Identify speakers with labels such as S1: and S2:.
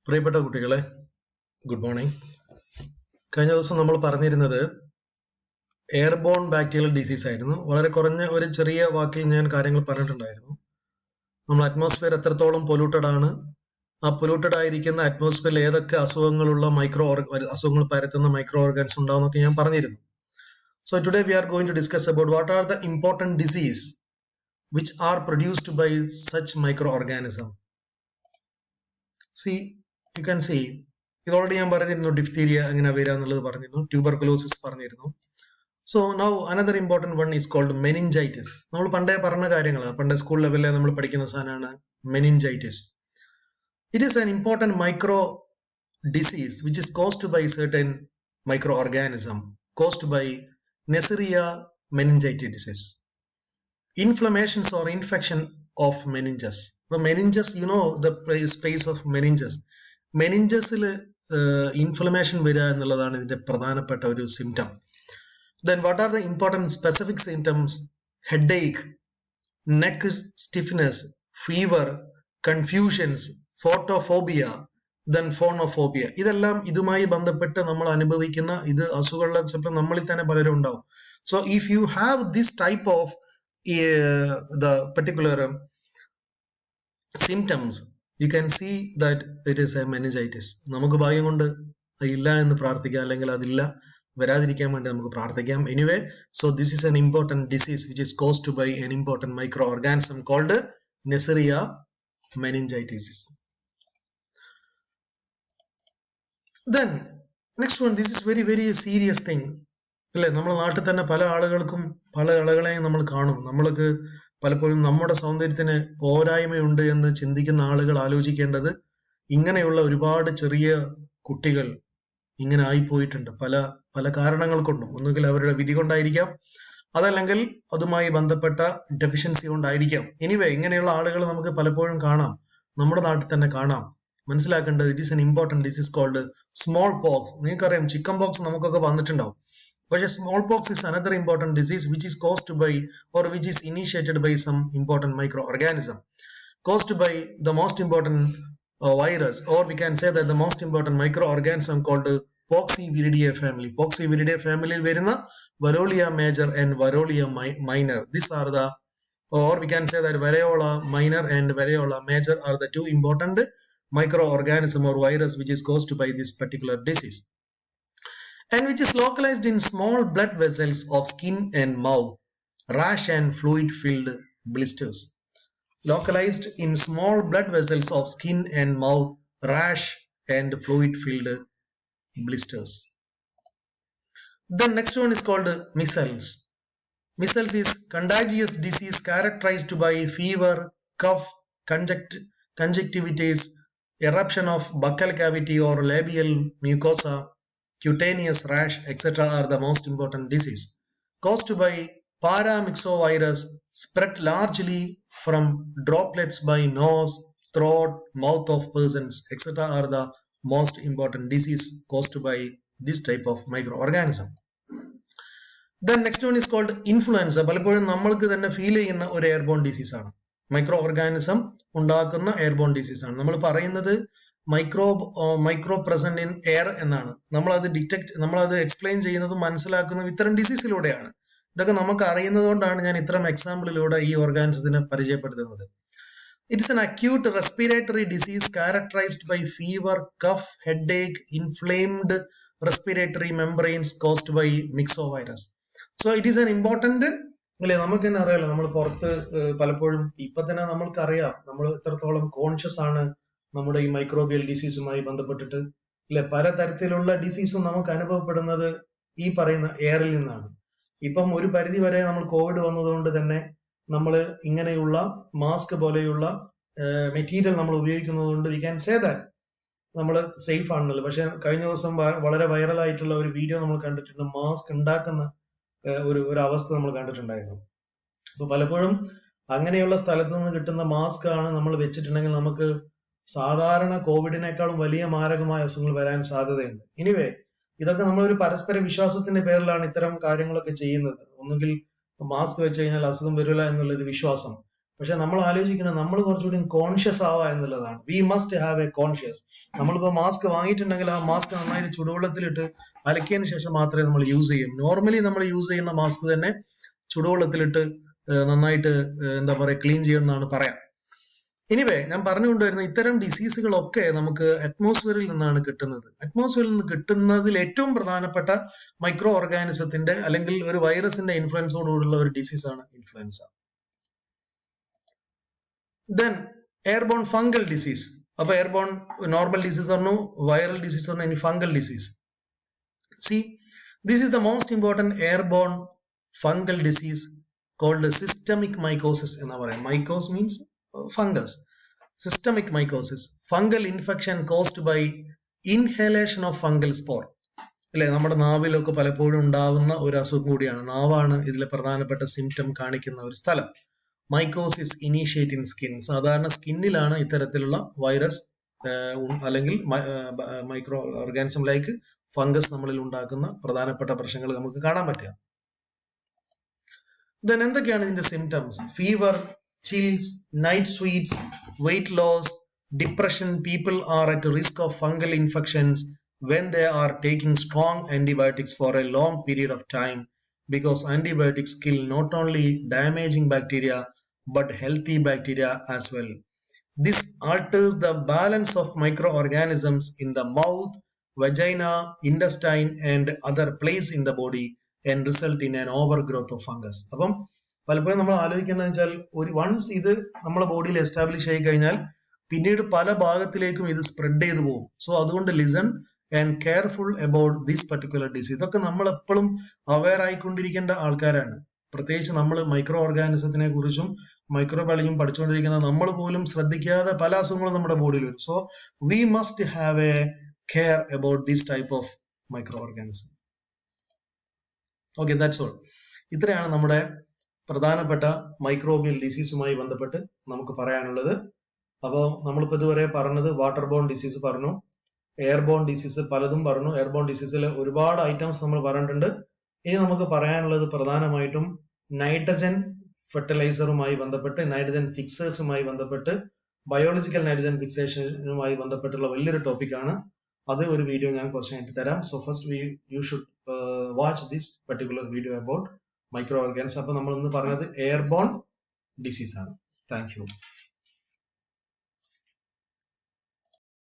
S1: പ്രിയപ്പെട്ട കുട്ടികളെ, good morning. കഴിഞ്ഞ ദിവസം നമ്മൾ പറഞ്ഞിരുന്നത് എയർബോൺ ബാക്ടീരിയൽ ഡിസീസ് ആയിരുന്നു. വളരെ കുറഞ്ഞ ഒരു ചെറിയ വാക്കിൽ ഞാൻ കാര്യങ്ങൾ പറഞ്ഞിട്ടുണ്ടായിരുന്നു. നമ്മൾ അറ്റ്മോസ്ഫിയർ എത്രത്തോളം പൊല്യൂട്ടഡ് ആണ്, ആ പൊല്യൂട്ടഡ് ആയിരിക്കുന്ന അറ്റ്മോസ്ഫിയറിൽ ഏതൊക്കെ അസുഖങ്ങളുള്ള അസുഖങ്ങൾ പരത്തുന്ന മൈക്രോ ഓർഗാൻസ് ഉണ്ടാവുന്നൊക്കെ ഞാൻ പറഞ്ഞിരുന്നു. So today we are going to discuss about what are the important disease which are produced by such microorganism. See, you can see, ഇത് ഓൾറെഡി ഞാൻ പറഞ്ഞിരുന്നു, ഡിഫ്തീരിയ എങ്ങനെ വരിക എന്നുള്ളത് പറഞ്ഞിരുന്നു, ട്യൂബർകുലോസിസ് പറഞ്ഞിരുന്നു. So now another important one is called meningitis. നമ്മൾ പണ്ടേ പറഞ്ഞ കാര്യങ്ങളാണ്, പണ്ടേ സ്കൂൾ ലെവലിൽ നമ്മൾ പഠിക്കുന്ന സാധനമാണ് meningitis. It is an important micro disease which is caused by certain microorganism caused by Neisseria meningitis. Inflammations or infection of meninges. The meninges, you know the space of meninges. Meningesil inflammation vira ennalladana idinte pradhanapetta oru symptom. Then what are the important specific symptoms? Headache, neck stiffness, fever, confusions, photophobia, then phonophobia. ഇതെല്ലാം ഇതുമായി ബന്ധപ്പെട്ട് നമ്മൾ അനുഭവിക്കുന്ന ഇത് അസുഖമുള്ള ചിലപ്പോൾ നമ്മളിൽ തന്നെ പലരും ഉണ്ടാവും. So if you have this type of the particular symptoms, you can see that it is a meningitis. നമുക്ക് ഭാഗ്യം കൊണ്ട് ഇല്ല എന്ന് പ്രാർത്ഥിക്കാം, അല്ലെങ്കിൽ അതില്ല വരാതിരിക്കാൻ വേണ്ടി നമുക്ക് പ്രാർത്ഥിക്കാം. Anyway, so this is an important disease which is caused by an important microorganism called Neisseria meningitis. Then next one, this is very very serious thing അല്ലേ. നമ്മുടെ നാട്ടിൽ തന്നെ പല ആളുകളെയും നമ്മൾ കാണും. നമ്മൾക്ക് പലപ്പോഴും നമ്മുടെ സൗന്ദര്യത്തിന് പോരായ്മയുണ്ട് എന്ന് ചിന്തിക്കുന്ന ആളുകൾ ആലോചിക്കേണ്ടത്, ഇങ്ങനെയുള്ള ഒരുപാട് ചെറിയ കുട്ടികൾ ഇങ്ങനെ ആയിപ്പോയിട്ടുണ്ട് പല പല കാരണങ്ങൾ കൊണ്ടും. ഒന്നുകിൽ അവരുടെ വിധി കൊണ്ടായിരിക്കാം, അതല്ലെങ്കിൽ അതുമായി ബന്ധപ്പെട്ട ഡെഫിഷ്യൻസി കൊണ്ടായിരിക്കാം. എനിവേ, ഇങ്ങനെയുള്ള ആളുകൾ നമുക്ക് പലപ്പോഴും കാണാം, നമ്മുടെ നാട്ടിൽ തന്നെ കാണാം. മനസ്സിലാക്കേണ്ടത്, it is an important disease called smallpox. നിങ്ങൾക്കറിയാം, ചിക്കൻ പോക്സ് നമുക്കൊക്കെ വന്നിട്ടുണ്ടാവും. പക്ഷേ smallpox is another important disease which is caused by or which is initiated by some important microorganism, caused by the most important virus, or we can say that the most important microorganism called Poxyviridae family. Poxyviridae family വരുന്ന Varroa major and Varroa minor. These are the, or we can say that Varroa minor and Varroa major are the two important microorganism or virus which is caused by this particular disease, and which is localized in small blood vessels of skin and mouth, rash and fluid filled blisters. Localized in small blood vessels of skin and mouth, rash and fluid filled blisters. The next one is called measles. Measles is contagious disease characterized by fever, cough, conjunctivitis, eruption of buccal cavity or labial mucosa, cutaneous rash, etc. are the most important disease. Caused by paramyxovirus, spread largely from droplets by nose, throat, mouth of persons, etc. are the most important disease caused by this type of microorganism. Then next one is called influenza. പലപ്പോഴും നമ്മൾക്ക് തന്നെ feel ചെയ്യുന്ന ഒരു airborne disease ആണ്. Micro organism ഉണ്ടാക്കുന്ന airborne disease ആണ്. നമ്മൾ പറയുന്നത് മൈക്രോ പ്രസന്റ് ഇൻ എയർ എന്നാണ്. നമ്മളത് എക്സ്പ്ലെയിൻ ചെയ്യുന്നതും മനസ്സിലാക്കുന്നതും ഇത്തരം ഡിസീസിലൂടെയാണ്. ഇതൊക്കെ നമുക്ക് അറിയുന്നത് കൊണ്ടാണ് ഞാൻ ഇത്തരം എക്സാമ്പിളിലൂടെ ഈ ഓർഗാനിസത്തിനെ പരിചയപ്പെടുത്തുന്നത്. It's an acute respiratory disease characterized by fever, cough, headache, inflamed respiratory membranes caused by myxovirus. So it is an important അല്ലെ. നമുക്ക് തന്നെ അറിയാലോ, നമ്മൾ പുറത്ത് പലപ്പോഴും ഇപ്പൊ തന്നെ നമ്മൾക്കറിയാം നമ്മൾ എത്രത്തോളം കോൺഷ്യസ് ആണ് നമ്മുടെ ഈ മൈക്രോബിയൽ ഡിസീസുമായി ബന്ധപ്പെട്ടിട്ട് അല്ലെ. പലതരത്തിലുള്ള ഡിസീസും നമുക്ക് അനുഭവപ്പെടുന്നത് ഈ പറയുന്ന എയറിൽ നിന്നാണ്. ഇപ്പം ഒരു പരിധി വരെ നമ്മൾ കോവിഡ് വന്നതുകൊണ്ട് തന്നെ നമ്മൾ ഇങ്ങനെയുള്ള മാസ്ക് പോലെയുള്ള മെറ്റീരിയൽ നമ്മൾ ഉപയോഗിക്കുന്നത് കൊണ്ട് വി ക്യാൻ സേ ദാറ്റ് നമ്മൾ സേഫ് ആണെന്നല്ലോ. പക്ഷെ കഴിഞ്ഞ ദിവസം വളരെ വൈറലായിട്ടുള്ള ഒരു വീഡിയോ നമ്മൾ കണ്ടിട്ടുണ്ട്, മാസ്ക് ഉണ്ടാക്കുന്ന ഒരു അവസ്ഥ നമ്മൾ കണ്ടിട്ടുണ്ടായിരുന്നു. അപ്പൊ പലപ്പോഴും അങ്ങനെയുള്ള സ്ഥലത്ത് നിന്ന് കിട്ടുന്ന മാസ്ക് ആണ് നമ്മൾ വെച്ചിട്ടുണ്ടെങ്കിൽ നമുക്ക് സാധാരണ കോവിഡിനേക്കാളും വലിയ മാരകമായ അസുഖങ്ങൾ വരാൻ സാധ്യതയുണ്ട്. എനിവേ, ഇതൊക്കെ നമ്മളൊരു പരസ്പര വിശ്വാസത്തിന്റെ പേരിലാണ് ഇത്തരം കാര്യങ്ങളൊക്കെ ചെയ്യുന്നത്. ഒന്നുകിൽ മാസ്ക് വെച്ച് കഴിഞ്ഞാൽ അസുഖം വരില്ല എന്നുള്ളൊരു വിശ്വാസം, പക്ഷെ നമ്മൾ ആലോചിക്കുന്നത് നമ്മൾ കുറച്ചുകൂടി കോൺഷ്യസ് ആവുക എന്നുള്ളതാണ്. We must have A conscious. നമ്മളിപ്പോ മാസ്ക് വാങ്ങിയിട്ടുണ്ടെങ്കിൽ ആ മാസ്ക് നന്നായിട്ട് ചുടുവെള്ളത്തിലിട്ട് അലക്കിയതിന് ശേഷം മാത്രമേ നമ്മൾ യൂസ് ചെയ്യൂ. നോർമലി നമ്മൾ യൂസ് ചെയ്യുന്ന മാസ്ക് തന്നെ ചുടുവെള്ളത്തിലിട്ട് നന്നായിട്ട് എന്താ പറയുക ക്ലീൻ ചെയ്യണമെന്നാണ് പറയാം. എനിവേ, ഞാൻ പറഞ്ഞുകൊണ്ടുവരുന്ന ഇത്തരം ഡിസീസുകളൊക്കെ നമുക്ക് അറ്റ്മോസ്ഫിയറിൽ നിന്നാണ് കിട്ടുന്നത്. അറ്റ്മോസ്ഫിയറിൽ നിന്ന് കിട്ടുന്നതിൽ ഏറ്റവും പ്രധാനപ്പെട്ട മൈക്രോ ഓർഗാനിസത്തിന്റെ അല്ലെങ്കിൽ ഒരു വൈറസിന്റെ ഇൻഫ്ലുവൻസോടുകൂടിയുള്ള ഒരു ഡിസീസാണ് influenza. Then airborne fungal disease. അപ്പൊ എയർബോൺ നോർമൽ ഡിസീസ് പറഞ്ഞു, വൈറൽ ഡിസീസ് പറഞ്ഞു, ഇനി fungal disease. See, this is the most important airborne fungal disease called systemic mycosis എന്ന് പറയാം. Mycose means fungus. Systemic mycosis, fungal infection caused by inhalation of fungal spore. അല്ലെ, നമ്മുടെ നാവിലൊക്കെ പലപ്പോഴും ഉണ്ടാവുന്ന ഒരു അസുഖം കൂടിയാണ്. നാവാണ് ഇതിലെ പ്രധാനപ്പെട്ട സിംറ്റം കാണിക്കുന്ന ഒരു സ്ഥലം. Mycosis initiate in skin. സാധാരണ സ്കിന്നിലാണ് ഇത്തരത്തിലുള്ള വൈറസ് അല്ലെങ്കിൽ മൈക്രോ ഓർഗാനിസം ലൈക്ക് ഫംഗസ് നമ്മളിൽ ഉണ്ടാക്കുന്ന പ്രധാനപ്പെട്ട പ്രശ്നങ്ങൾ നമുക്ക് കാണാൻ പറ്റുക. ദെൻ എന്തൊക്കെയാണ് ഇതിന്റെ symptoms? Fever, chills, night sweats, weight loss, depression. People are at risk of fungal infections when they are taking strong antibiotics for a long period of time, because antibiotics kill not only damaging bacteria but healthy bacteria as well. This alters the balance of microorganisms in the mouth, vagina, intestine and other places in the body and result in an overgrowth of fungus. അപ്പം പലപ്പോഴും നമ്മൾ ആലോചിക്കുന്നത് വെച്ചാൽ once ഇത് നമ്മുടെ ബോഡിയിൽ establish ആയി കഴിഞ്ഞാൽ പിന്നീട് പല ഭാഗത്തിലേക്കും ഇത് സ്പ്രെഡ് ചെയ്തു പോകും. സോ അതുകൊണ്ട് listen and careful about this particular disease. ഇതൊക്കെ നമ്മൾ എപ്പോഴും അവെയർ ആയിക്കൊണ്ടിരിക്കേണ്ട ആൾക്കാരാണ്. പ്രത്യേകിച്ച് നമ്മൾ മൈക്രോ ഓർഗാനിസത്തിനെ കുറിച്ചും മൈക്രോബയോളജിയും പഠിച്ചുകൊണ്ടിരിക്കുന്ന നമ്മൾ പോലും ശ്രദ്ധിക്കാതെ പല അസുഖങ്ങളും നമ്മുടെ ബോഡിയിൽ വരും. So we must have A care about this type of micro organism. Okay, that's all. ഇത്രയാണ് നമ്മുടെ പ്രധാനപ്പെട്ട മൈക്രോബിയൽ ഡിസീസുമായി ബന്ധപ്പെട്ട് നമുക്ക് പറയാനുള്ളത്. അപ്പോൾ നമ്മളിപ്പോൾ ഇതുവരെ പറഞ്ഞത് വാട്ടർ ബോൺ ഡിസീസ് പറഞ്ഞു, എയർബോൺ ഡിസീസ് പലതും പറഞ്ഞു. എയർബോൺ ഡിസീസിൽ ഒരുപാട് ഐറ്റംസ് നമ്മൾ പറഞ്ഞിട്ടുണ്ട്. ഇനി നമുക്ക് പറയാനുള്ളത് പ്രധാനമായിട്ടും നൈട്രജൻ ഫെർട്ടിലൈസറുമായി ബന്ധപ്പെട്ട്, നൈട്രജൻ ഫിക്സേഴ്സുമായി ബന്ധപ്പെട്ട്, ബയോളജിക്കൽ നൈട്രജൻ ഫിക്സേഷനുമായി ബന്ധപ്പെട്ടുള്ള വലിയൊരു ടോപ്പിക്കാണ്. അത് ഒരു വീഡിയോ ഞാൻ കുറച്ച് കഴിഞ്ഞിട്ട് തരാം. So first you should watch this particular video about micro organism. അപ്പൊ നമ്മൾ ഇന്ന് പറഞ്ഞത് എയർബോൺ ഡിസീസ് ആണ്. Thank you.